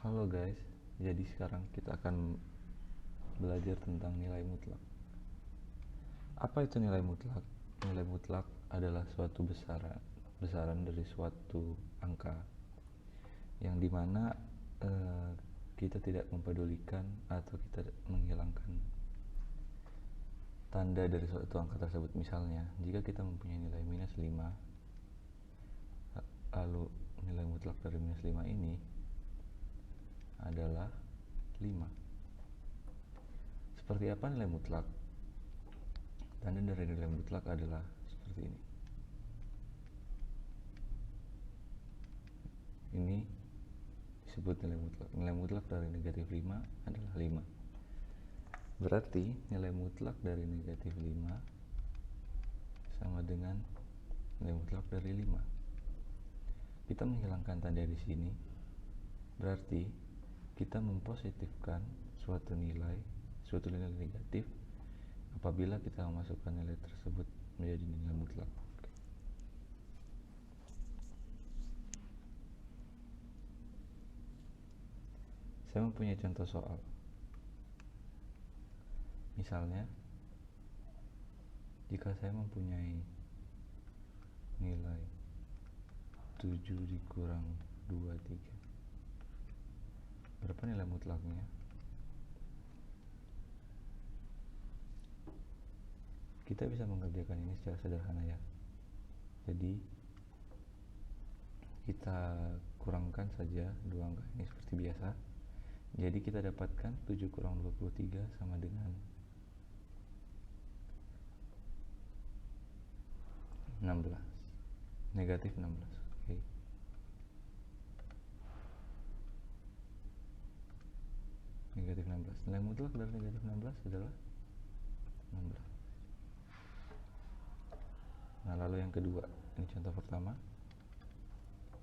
Halo guys, jadi sekarang kita akan belajar tentang nilai mutlak. Apa itu nilai mutlak? Nilai mutlak adalah suatu besaran dari suatu angka yang dimana kita tidak mempedulikan atau kita menghilangkan tanda dari suatu angka tersebut. Misalnya, jika kita mempunyai nilai minus 5, lalu nilai mutlak dari minus 5 ini adalah 5. Seperti apa nilai mutlak? Tanda dari nilai mutlak adalah seperti ini. Ini disebut nilai mutlak. Nilai mutlak dari negatif 5 adalah 5. Berarti nilai mutlak dari negatif 5 sama dengan nilai mutlak dari 5. Kita menghilangkan tanda di sini, berarti kita mempositifkan suatu nilai negatif apabila kita memasukkan nilai tersebut menjadi nilai mutlak. Saya mempunyai contoh soal. Misalnya, jika saya mempunyai nilai 7 dikurang 23, berapa nilai mutlaknya? Kita bisa mengerjakan ini secara sederhana ya. Jadi kita kurangkan saja dua angka ini seperti biasa. Jadi kita dapatkan 7 kurang 23 sama dengan 16. Negatif 16. Oke. Negatif 16. Nilai mutlak dari negatif 16 adalah 16. Nah, lalu yang kedua, ini contoh pertama.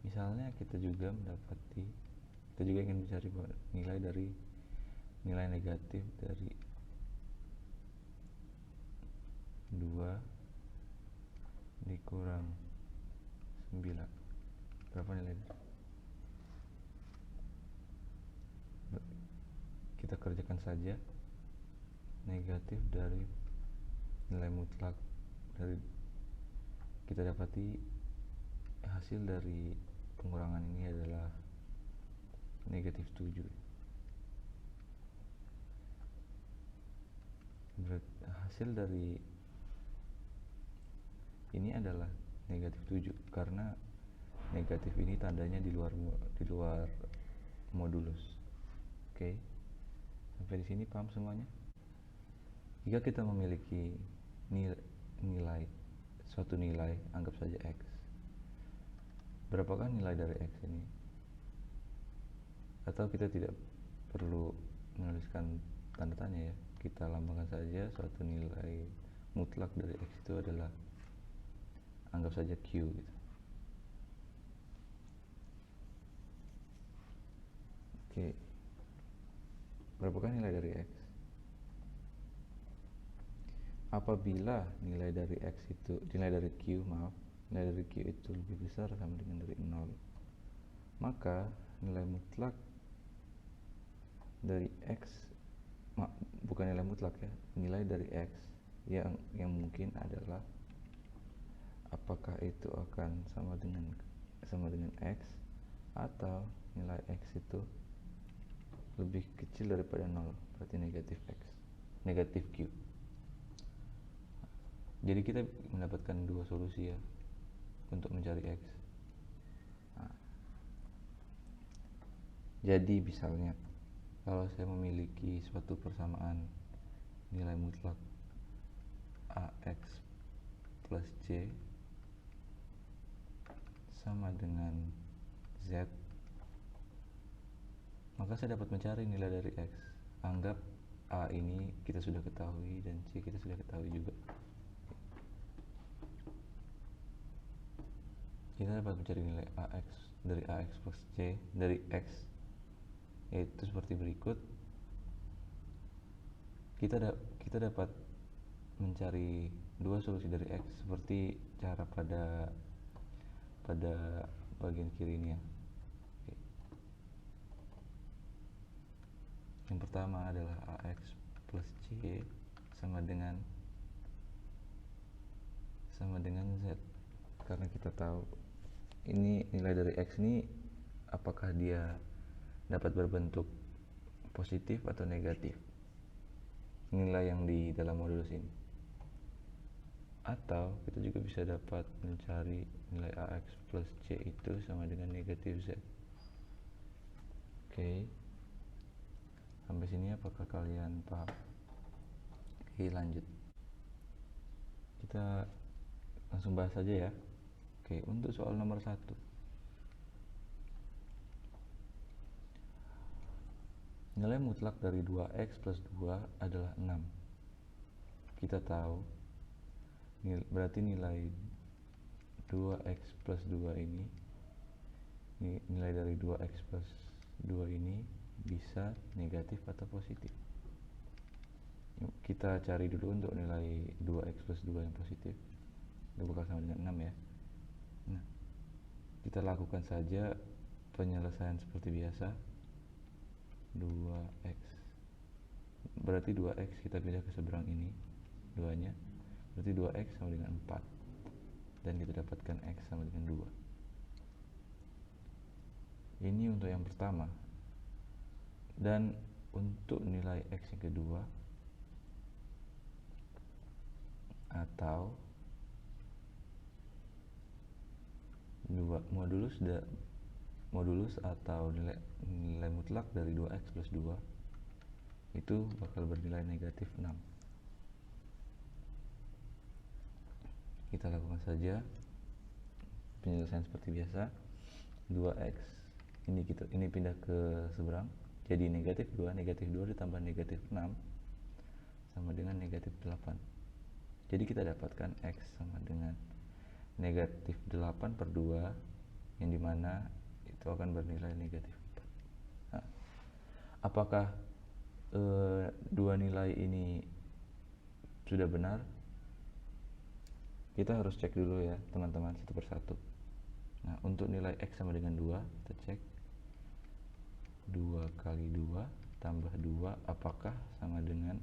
Misalnya kita juga ingin mencari nilai negatif dari 2 dikurang 9. Berapa nilainya? Kita kerjakan saja. Negatif dari nilai mutlak dari kita dapati hasil dari pengurangan ini adalah negatif 7. Hasil dari ini adalah negatif 7 karena negatif ini tandanya di luar modulus. Oke. Sampai di sini paham semuanya? Jika kita memiliki suatu nilai, anggap saja X. Berapakah nilai dari X ini? Atau kita tidak perlu menuliskan tanda tanya ya. Kita lambangkan saja suatu nilai mutlak dari X itu adalah, anggap saja Q gitu. Oke. Berapakah nilai dari X? Apabila nilai dari Q itu lebih besar sama dengan dari 0, maka nilai mutlak dari X, bukan nilai mutlak ya, nilai dari X yang mungkin adalah apakah itu akan sama dengan X atau nilai X itu lebih kecil daripada 0, berarti negatif Q. Jadi kita mendapatkan dua solusi ya untuk mencari X. Nah, jadi misalnya kalau saya memiliki suatu persamaan nilai mutlak AX plus C sama dengan Z, maka saya dapat mencari nilai dari X. Anggap A ini kita sudah ketahui dan C kita sudah ketahui juga. Kita dapat mencari nilai AX plus C dari X, yaitu seperti berikut. Kita dapat mencari dua solusi dari X seperti cara pada bagian kiri ini ya. Yang pertama adalah AX plus C sama dengan Z, karena kita tahu ini nilai dari X ini apakah dia dapat berbentuk positif atau negatif, nilai yang di dalam modulus ini. Atau kita juga bisa dapat mencari nilai AX plus C itu sama dengan negatif Z. Oke, sampai sini apakah kalian paham? Oke, lanjut, kita langsung bahas saja ya. Oke, untuk soal nomor 1, nilai mutlak dari 2x plus 2 adalah 6. Kita tahu berarti nilai 2x plus 2 ini, nilai dari 2x plus 2 ini bisa negatif atau positif. Kita cari dulu untuk nilai 2x plus 2 yang positif, itu bakal sama dengan 6 ya. Nah, kita lakukan saja penyelesaian seperti biasa. 2x berarti 2x kita pindah ke seberang ini 2 nya, berarti 2x sama dengan 4, dan kita dapatkan x sama dengan 2. Ini untuk yang pertama. Dan untuk nilai x yang kedua, atau modulus atau nilai mutlak dari 2x plus 2 itu bakal bernilai negatif 6. Kita lakukan saja penyelesaian seperti biasa. 2x ini pindah ke seberang, jadi negatif 2 ditambah negatif 6 sama dengan negatif 8. Jadi kita dapatkan x sama dengan negatif 8 per 2, yang dimana itu akan bernilai negatif 4. Nah, apakah dua nilai ini sudah benar? Kita harus cek dulu ya teman-teman, satu persatu. Nah, untuk nilai x sama dengan 2, kita cek 2 kali 2 tambah 2 apakah sama dengan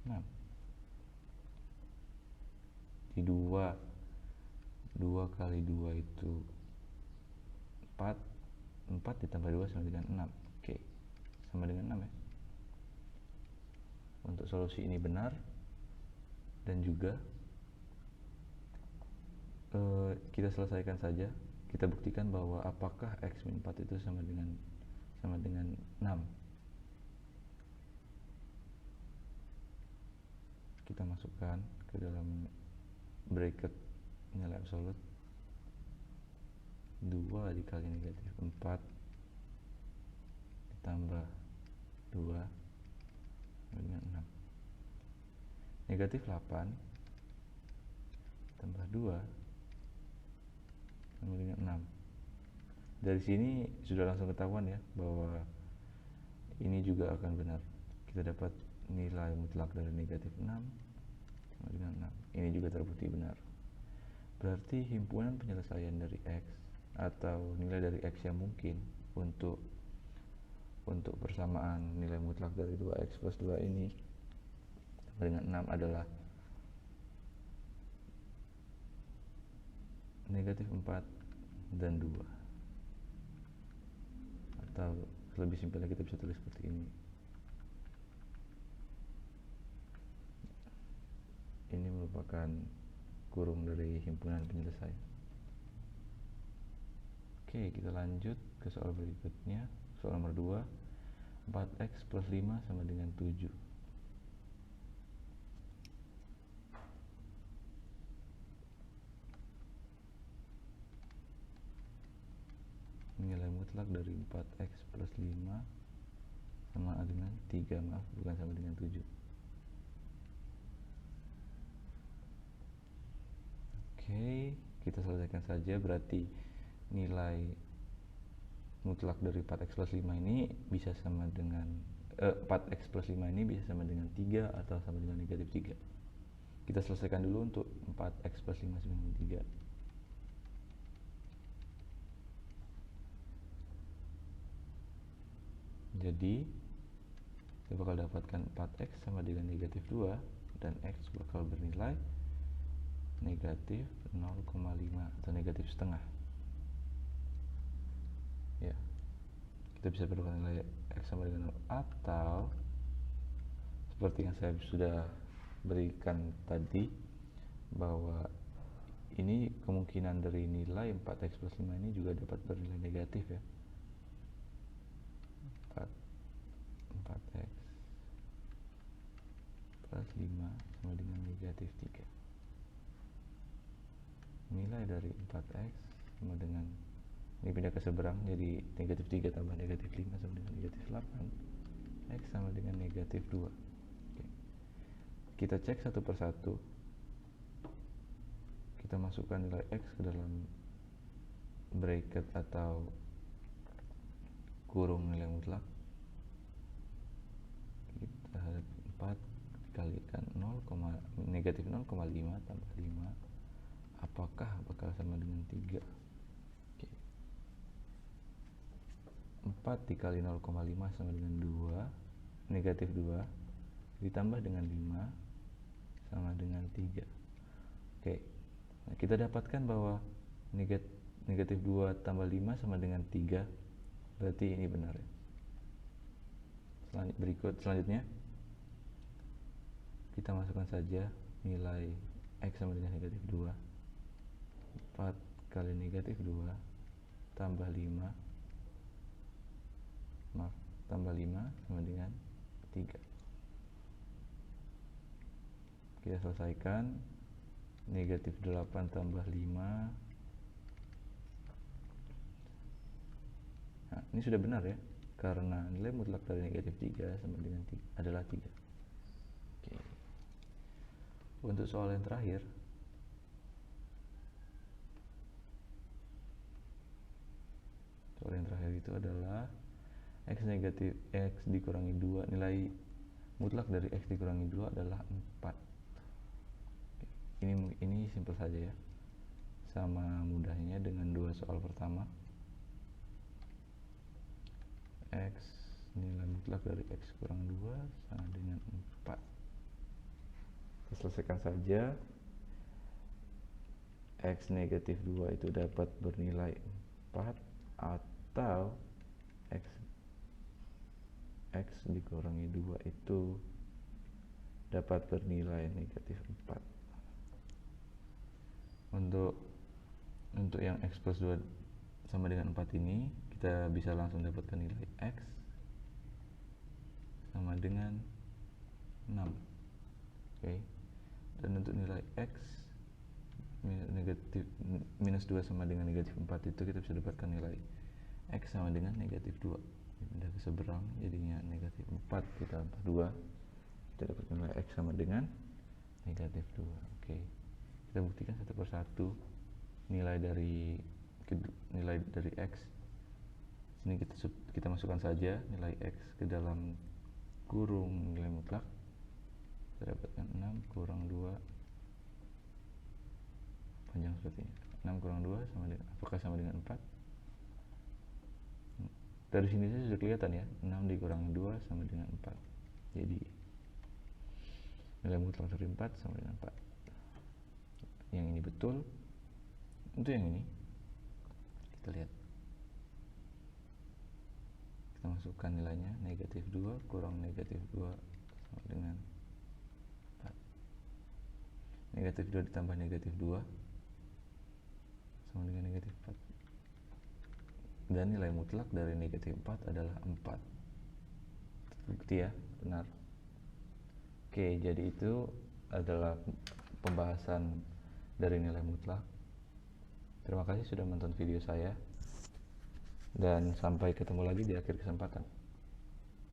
6. Di 2 kali 2 itu 4 ditambah 2 sama dengan 6. Oke, sama dengan 6 ya. Untuk solusi ini benar, dan juga kita selesaikan saja. Kita buktikan bahwa apakah x min 4 itu sama dengan 6. Kita masukkan ke dalam bracket nilai absolut, 2 dikali negatif 4 ditambah 2 dengan 6. Negatif 8 tambah 2 sama dengan 6. Dari sini sudah langsung ketahuan ya bahwa ini juga akan benar. Kita dapat nilai mutlak dari negatif 6 sama dengan 6. Ini juga terbukti benar. Berarti himpunan penyelesaian dari x atau nilai dari x yang mungkin untuk persamaan nilai mutlak dari 2x plus 2 ini sama dengan 6 adalah negatif 4 dan 2. Atau lebih simpelnya kita bisa tulis seperti ini. Ini merupakan kurung dari himpunan penyelesaian. Oke, kita lanjut ke soal berikutnya. Soal nomor 2, 4x plus 5 sama dengan 7. Nilai mutlak dari 4x plus 5 sama dengan 3, bukan sama dengan 7. Oke, kita selesaikan saja. Berarti nilai mutlak dari 4x plus 5 ini bisa sama dengan 4x plus 5 ini bisa sama dengan 3 atau sama dengan negatif 3. Kita selesaikan dulu untuk 4x plus 5 sama dengan 3. Jadi kita bakal dapatkan 4x sama dengan negatif 2 dan x bakal bernilai negatif 0,5 atau negatif setengah. Ya, kita bisa berdapatkan nilai x sama dengan 0, atau seperti yang saya sudah berikan tadi, bahwa ini kemungkinan dari nilai 4x plus 5 ini juga dapat bernilai negatif ya. 4x plus 5 sama dengan negatif 3. Nilai dari 4x sama dengan, ini pindah ke seberang, jadi negatif 3 tambah negatif 5 sama dengan negatif 8. X sama dengan negatif 2. Oke. Kita cek satu persatu. Kita masukkan nilai x ke dalam bracket atau kurung nilai mutlak. Kita 4 dikalikan negatif 0,5 tambah 5, apakah bakal sama dengan 3? Oke. 4 dikali 0,5 sama dengan 2, negatif 2 ditambah dengan 5 sama dengan 3. Oke, nah, kita dapatkan bahwa negatif 2 tambah 5 sama dengan 3, berarti ini benar ya. Selanjutnya kita masukkan saja nilai x sama dengan negatif 2. 4 kali negatif 2 tambah 5 sama dengan 3. Kita selesaikan. Negatif 8 tambah 5. Nah, ini sudah benar ya, karena nilai mutlak dari negatif 3 sama dengan 3 adalah 3. Oke. Untuk soal yang terakhir, itu adalah x dikurangi 2, nilai mutlak dari x dikurangi 2 adalah 4. Ini simpel saja ya, sama mudahnya dengan dua soal pertama. X nilai mutlak dari x kurang 2 sama dengan 4. Kita selesaikan saja. X negatif 2 itu dapat bernilai 4, atau x dikurangi 2 itu dapat bernilai negatif 4. Untuk yang x plus 2 sama dengan 4 ini, kita bisa langsung dapatkan nilai x sama dengan 6. Oke. Dan untuk nilai x minus 2 sama dengan negatif 4 itu kita bisa dapatkan nilai x sama dengan negatif 2. Pindah ke seberang, jadinya negatif 4 ditambah 2, kita dapat nilai x sama dengan negatif 2. Oke. Kita buktikan satu persatu nilai dari x. Sini kita masukkan saja nilai x ke dalam kurung nilai mutlak. Kita dapatkan 6 kurang 2, panjang seperti ini. 6 kurang 2 apakah sama dengan 4? Dari sini saja sudah kelihatan ya, 6 dikurangi 2 sama dengan 4. Jadi nilai mutlak dari 4 sama dengan 4. Yang ini betul. Untuk yang ini kita lihat, kita masukkan nilainya, negatif 2 kurang negatif 2 sama dengan 4. Negatif 2 ditambah negatif 2 sama dengan negatif 4. Dan nilai mutlak dari negatif 4 adalah 4. Bukti ya, benar. Oke, jadi itu adalah pembahasan dari nilai mutlak. Terima kasih sudah menonton video saya, dan sampai ketemu lagi di akhir kesempatan.